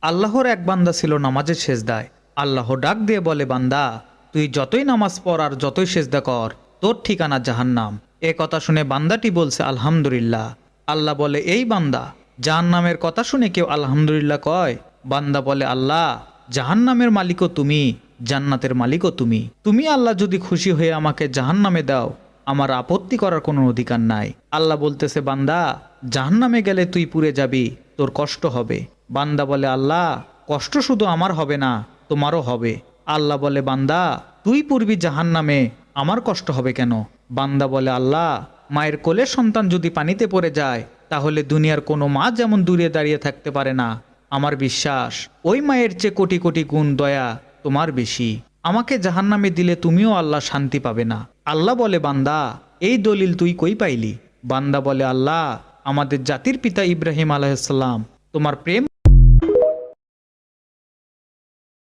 আল্লাহর এক বান্দা ছিল নামাজের সেজদায়। আল্লাহ ডাক দিয়ে বলে, বান্দা তুই যতই নামাজ পড় আর যতই সেজদা কর, তোর ঠিকানা জাহান্নাম। এ কথা শুনে বান্দাটি বলছে আলহামদুলিল্লাহ। আল্লাহ বলে, এই বান্দা, জাহান্নামের কথা শুনে কেউ আলহামদুলিল্লাহ কয়? বান্দা বলে, আল্লাহ, জাহান্নামের মালিকও তুমি, জান্নাতের মালিকও তুমি। তুমি আল্লাহ যদি খুশি হয়ে আমাকে জাহান্নামে দাও, আমার আপত্তি করার কোনো অধিকার নাই। আল্লাহ বলতেছে, বান্দা, জাহান্নামে গেলে তুই পুড়ে যাবি, তোর কষ্ট হবে। বান্দা বলে, আল্লাহ, কষ্ট শুধু আমার হবে না, তোমারও হবে। আল্লাহ বলে, বান্দা, তুই পুরবি জাহান্নামে, আমার কষ্ট হবে কেন? বান্দা বলে, আল্লাহ, মায়ের কোলের সন্তান যদি পানিতে পড়ে যায়, তাহলে দুনিয়ার কোনো মা যেমন দূরে দাঁড়িয়ে থাকতে পারে না, আমার বিশ্বাস ওই মায়ের চেয়ে কোটি কোটি গুণ দয়া তোমার বেশি। আমাকে জাহান্নামে দিলে তুমিও আল্লাহ শান্তি পাবে না। আল্লাহ বলে, বান্দা, এই দলিল তুই কই পাইলি? বান্দা বলে, আল্লাহ, আমাদের জাতির পিতা ইব্রাহিম আলাইহিস সালাম তোমার প্রেম